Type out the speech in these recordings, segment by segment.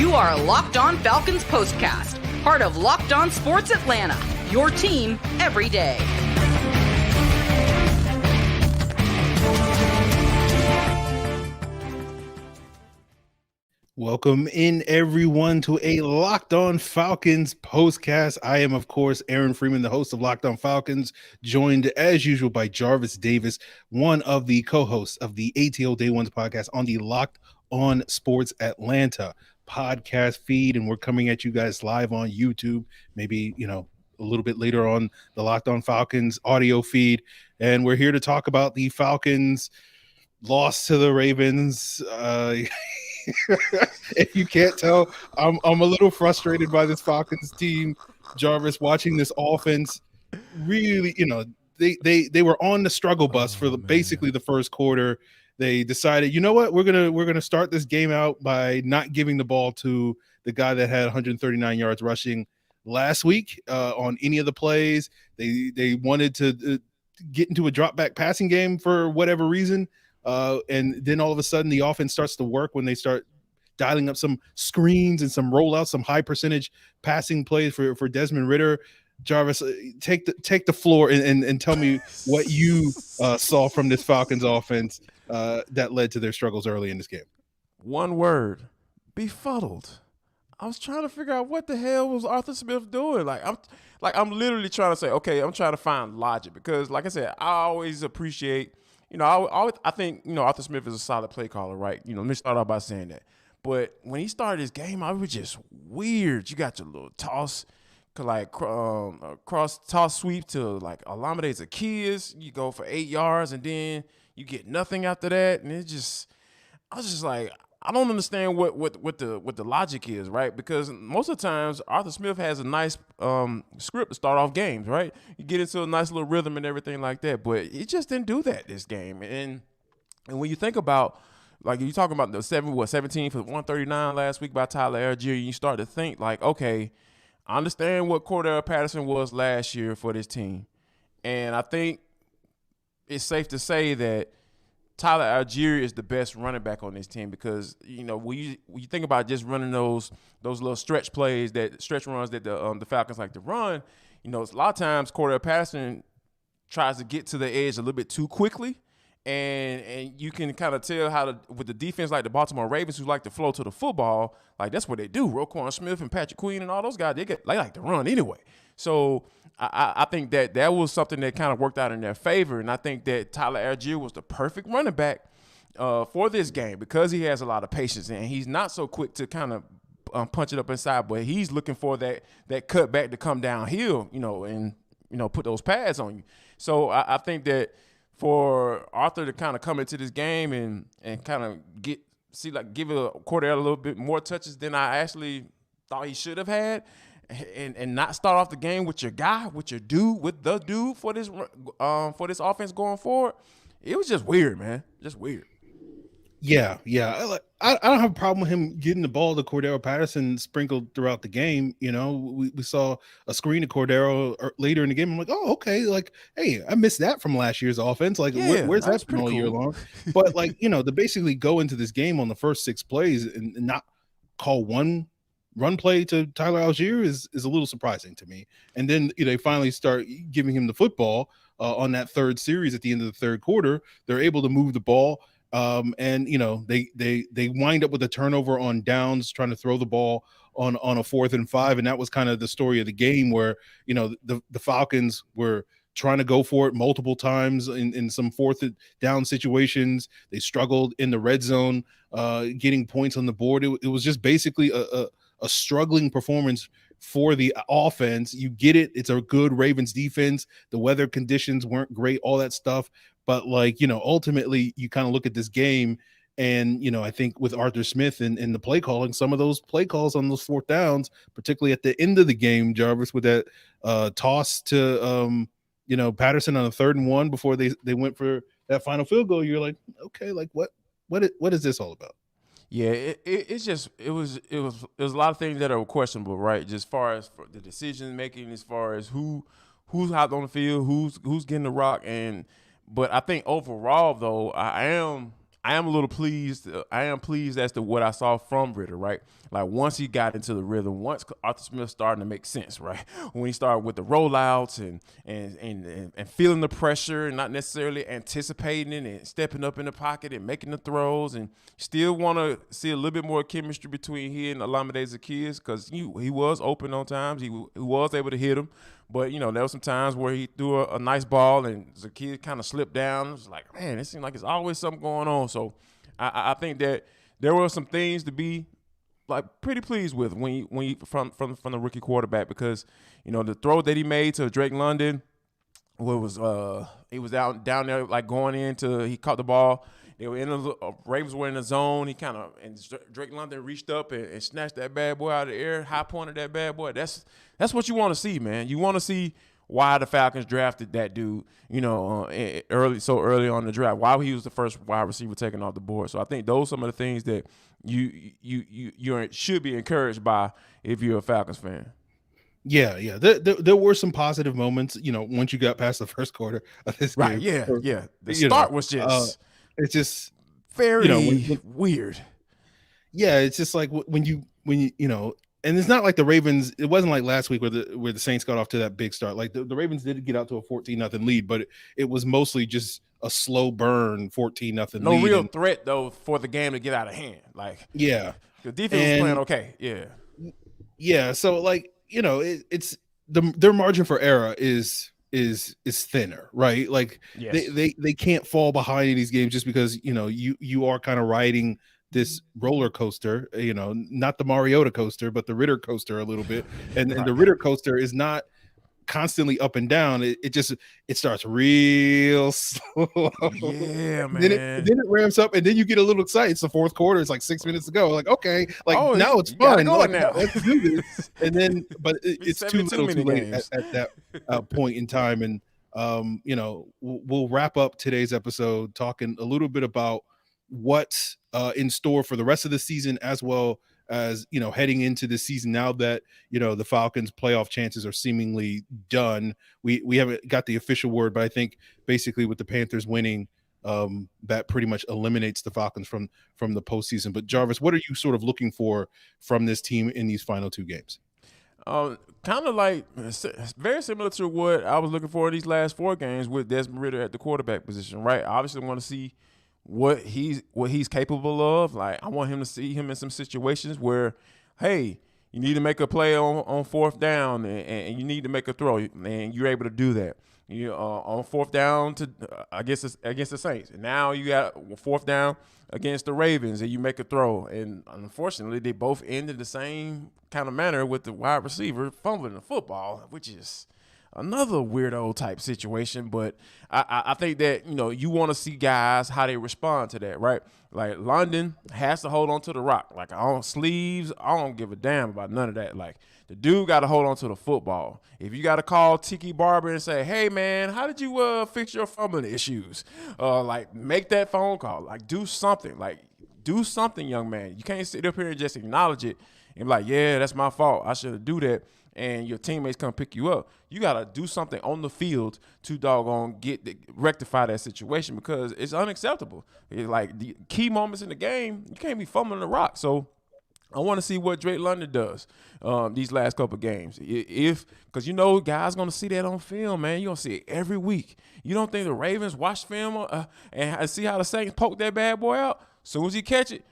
You are Locked On Falcons Postcast, part of Locked On Sports Atlanta, your team every day. Welcome in, everyone, to a Locked On Falcons postcast. I am, of course, Aaron Freeman, the host of Locked On Falcons, joined as usual by Jarvis Davis, one of the co-hosts of the ATL Day Ones podcast on the Locked On Sports Atlanta podcast feed. And we're coming at you guys live on YouTube, maybe, a little bit later on the Locked On Falcons audio feed. And we're here to talk about the Falcons' loss to the Ravens. If you can't tell, I'm a little frustrated by this Falcons team, Jarvis, watching this offense. Really, they were on the struggle bus for basically the first quarter. They decided, you know what, we're gonna start this game out by not giving the ball to the guy that had 139 yards rushing last week on any of the plays. They wanted to get into a drop back passing game for whatever reason. And then all of a sudden the offense starts to work when they start dialing up some screens and some rollouts, some high percentage passing plays for Desmond Ridder. Jarvis, take the floor and tell me what you saw from this Falcons offense that led to their struggles early in this game. One word: befuddled. I was trying to figure out what the hell was Arthur Smith doing. I'm literally trying to say, okay, I'm trying to find logic because, like I said, I always appreciate. I think, Arthur Smith is a solid play caller, right? Let me start out by saying that. But when he started his game, I was just weird. You got your little toss, cross toss sweep to like Olamide Zaccheaus. You go for 8 yards and then you get nothing after that. And I was just like, I don't understand what the logic is, right? Because most of the times Arthur Smith has a nice script to start off games, right? You get into a nice little rhythm and everything like that, but he just didn't do that this game. And when you think about, like, you talking about the 17 for 139 last week by Tyler Algier, you start to think like, okay, I understand what Cordell Patterson was last year for this team, and I think it's safe to say that Tyler Algier is the best running back on this team because, when you think about just running those little stretch runs that the Falcons like to run, a lot of times Cordell Patterson tries to get to the edge a little bit too quickly, and you can kind of tell with the defense like the Baltimore Ravens who like to flow to the football, like that's what they do. Roquan Smith and Patrick Queen and all those guys, they like to run anyway. So I think that was something that kind of worked out in their favor, and I think that Tyler Algier was the perfect running back for this game because he has a lot of patience and he's not so quick to kind of punch it up inside, but he's looking for that cutback to come downhill, and put those pads on you. So I think that for Arthur to kind of come into this game and kind of give Cordell a little bit more touches than I actually thought he should have had. And not start off the game with your guy, with the dude for this offense going forward. It was just weird, man. Just weird. Yeah. I don't have a problem with him getting the ball to Cordell Patterson sprinkled throughout the game. We saw a screen to Cordero later in the game. I'm like, oh, okay. Like, hey, I missed that from last year's offense. Like, where's that been all year long? But to basically go into this game on the first 6 plays and not call one run play to Tyler Algier is a little surprising to me. And then they finally start giving him the football on that third series at the end of the third quarter. They're able to move the ball, and they wind up with a turnover on downs, trying to throw the ball on a 4th and 5, and that was kind of the story of the game where the Falcons were trying to go for it multiple times in some 4th down situations. They struggled in the red zone, getting points on the board. It was just basically a struggling performance for the offense. You get it. It's a good Ravens defense. The weather conditions weren't great, all that stuff. But ultimately you kind of look at this game and, I think with Arthur Smith and the play calling, some of those play calls on those 4th downs, particularly at the end of the game, Jarvis, with that toss to, Patterson on a 3rd and 1 before they went for that final field goal. You're like, okay, like what is this all about? Yeah, it was a lot of things that are questionable, right? Just as far as for the decision making, as far as who's out on the field, who's getting the rock, but I think overall though, I am I am a little pleased. I am pleased as to what I saw from Ridder, right? Like once he got into the rhythm, once Arthur Smith started to make sense, right? When he started with the rollouts and feeling the pressure and not necessarily anticipating it and stepping up in the pocket and making the throws, and still want to see a little bit more chemistry between he and Olamide Zaccheaus, because he was open on times. He was able to hit him. But, there were some times where he threw a nice ball and Zaccheaus kind of slipped down. It was like, man, it seemed like there's always something going on. So I think that there were some things to be like pretty pleased with when you from the rookie quarterback, because, the throw that he made to Drake London, he was down there like going into, he caught the ball. They were Ravens were in the zone. And Drake London reached up and snatched that bad boy out of the air, high pointed that bad boy. That's what you want to see, man. You want to see why the Falcons drafted that dude, early on in the draft, why he was the first wide receiver taken off the board. So I think those are some of the things that you should be encouraged by if you're a Falcons fan. Yeah. There were some positive moments, once you got past the first quarter of this game. Right, yeah. The start was just it's just very weird. Yeah, it's just like when you and it's not like the Ravens. It wasn't like last week where the Saints got off to that big start. Like the Ravens did get out to a 14-0 lead, but it was mostly just a slow burn 14-0 lead. No real threat though for the game to get out of hand. Like yeah, the defense was playing okay. Yeah. So like it's their margin for error is thinner, right? Like yes. they can't fall behind in these games just because you are kind of riding this roller coaster, not the Mariota coaster, but the Ridder coaster a little bit. And the Ridder coaster is not constantly up and down. It starts real slow. Yeah, man. Then it ramps up, and then you get a little excited. It's the fourth quarter. It's like 6 minutes to go. Like, okay, now it's fun. Like, now. Let's do this. And then, but it's too little too late at that point in time. And we'll wrap up today's episode talking a little bit about what's in store for the rest of the season, as well as heading into the season now that the Falcons playoff chances are seemingly done. We haven't got the official word, but I think basically with the Panthers winning, that pretty much eliminates the Falcons from the postseason. But Jarvis, what are you sort of looking for from this team in these final two games? Kind of like very similar to what I was looking for in these last four games with Desmond Ridder at the quarterback position, right? I obviously want to see what he's capable of. Like, I want him to see him in some situations where, hey, you need to make a play on fourth down and you need to make a throw, and you're able to do that. On fourth down against the Saints, and now you got fourth down against the Ravens, and you make a throw. And unfortunately, they both ended the same kind of manner with the wide receiver fumbling the football, which is another weirdo type situation. But I think that, you want to see guys, how they respond to that, right? Like London has to hold on to the rock. Like, sleeves, I don't give a damn about none of that. Like, the dude got to hold on to the football. If you got to call Tiki Barber and say, hey, man, how did you fix your fumbling issues? Like, make that phone call. Like, do something. Like, do something, young man. You can't sit up here and just acknowledge it and be like, yeah, that's my fault. I should have do that. And your teammates come pick you up. You got to do something on the field to rectify that situation, because it's unacceptable. It's like the key moments in the game, you can't be fumbling the rock. So I want to see what Drake London does these last couple of games. Because guys going to see that on film, man. You're going to see it every week. You don't think the Ravens watch film and see how the Saints poke that bad boy out? As soon as he catch it,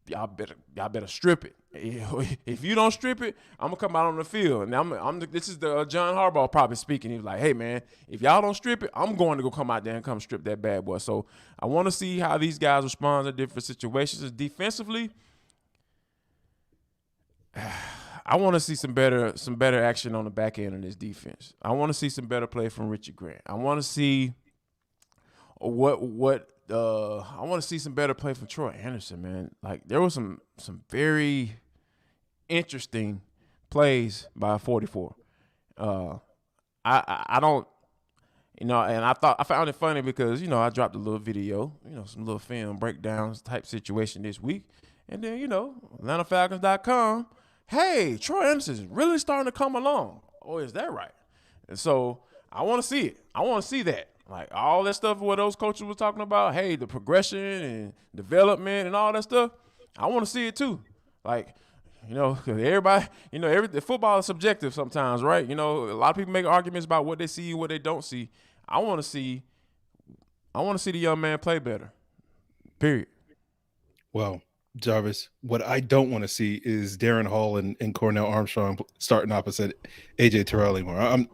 y'all better strip it. If you don't strip it, I'm gonna come out on the field. And this is the John Harbaugh probably speaking. He was like, "Hey man, if y'all don't strip it, I'm going to go come out there and come strip that bad boy." So I want to see how these guys respond to different situations. Defensively, I want to see some better action on the back end of this defense. I want to see some better play from Richard Grant. I want to see I want to see some better play from Troy Anderson, man. Like, there was some very interesting plays by 44. I don't, and I found it funny because, I dropped a little video, some little film breakdowns type situation this week. And then, AtlantaFalcons.com, hey, Troy Anderson is really starting to come along. Oh, is that right? And so I want to see it. I want to see that. Like all that stuff what those coaches were talking about, hey, the progression and development and all that stuff, I want to see it too. Like, 'cause everybody, the football is subjective sometimes, right? A lot of people make arguments about what they see and what they don't see. I want to see the young man play better. Period. Well, Jarvis, what I don't want to see is Darren Hall and Cornell Armstrong starting opposite AJ Terrell anymore.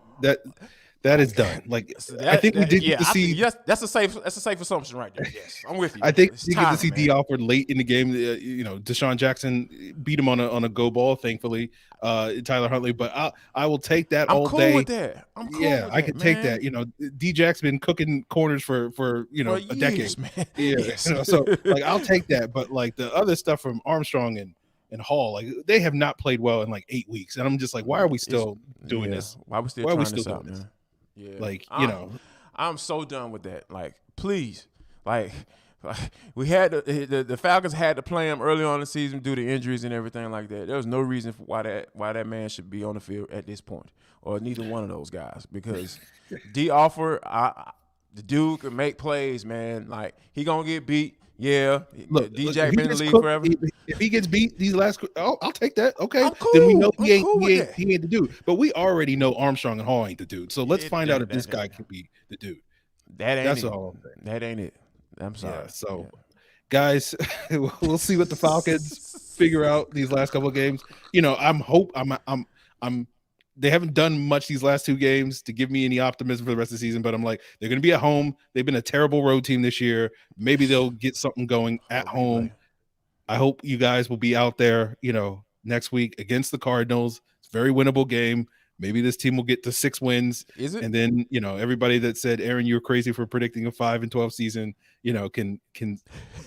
That is done. Like I think we did get to see. Yes, that's a safe assumption right there. Yes, I'm with you. I think it's we get to see D Alford late in the game. Deshaun Jackson beat him on a go ball, thankfully. Tyler Huntley, but I will take that all cool day. With that. I'm cool yeah, with I that, could man. take that. D Jack's been cooking corners for a years, decade. Man. Yeah, Yes. so like I'll take that. But like the other stuff from Armstrong and Hall, like they have not played well in like 8 weeks, and I'm just like, why are we still doing this? Why are we still trying this out, man? Yeah, like I'm so done with that. Like, please, like we had the Falcons had to play him early on in the season due to injuries and everything like that. There was no reason for why that man should be on the field at this point, or neither one of those guys, because D. Alford, the dude can make plays, man. Like he gonna get beat. Yeah, DJ been in the league forever. If he gets beat these last, I'll take that. Okay, I'm cool. Then we know he ain't the dude. But we already know Armstrong and Hall ain't the dude. So let's find out if this guy can be the dude. That's all I'm saying. That ain't it. I'm sorry. Yeah, so, guys, we'll see what the Falcons figure out these last couple of games. They haven't done much these last 2 games to give me any optimism for the rest of the season, but I'm like, they're going to be at home. They've been a terrible road team this year. Maybe they'll get something going at home. I hope you guys will be out there, next week against the Cardinals. It's a very winnable game. Maybe this team will get to 6 wins. Is it? And then, everybody that said, Aaron, you're crazy for predicting a 5-12 season, can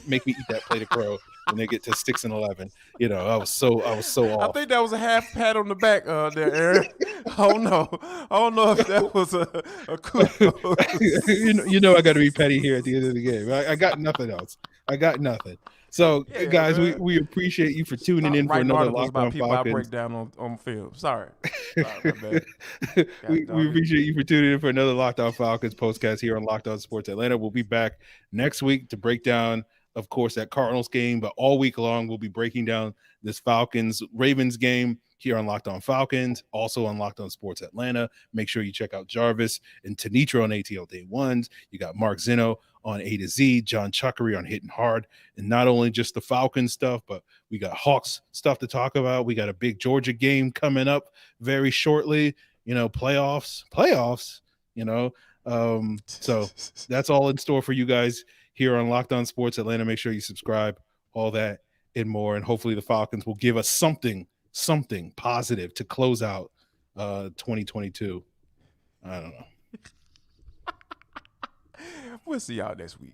make me eat that plate of crow when they get to 6-11. I was so off. I think that was a half pat on the back there, Aaron. I don't know if that was a kudos. I got to be petty here at the end of the game. I got nothing else. I got nothing. So, guys, we appreciate you for tuning in for another Locked On Falcons. I break down on film. Sorry, my bad. we appreciate you for tuning in for another Locked On Falcons postcast here on Locked On Sports Atlanta. We'll be back next week to break down, of course, that Cardinals game, but all week long we'll be breaking down this Falcons-Ravens game here on Locked On Falcons, also on Locked On Sports Atlanta. Make sure you check out Jarvis and Tanitra on ATL Day Ones. You got Mark Zeno on A to Z, John Chuckery on Hitting Hard, and not only just the Falcons stuff, but we got Hawks stuff to talk about. We got a big Georgia game coming up very shortly. Playoffs. So that's all in store for you guys here on Locked On Sports Atlanta. Make sure you subscribe, all that and more, and hopefully the Falcons will give us something positive to close out 2022. I don't know. We'll see y'all next week.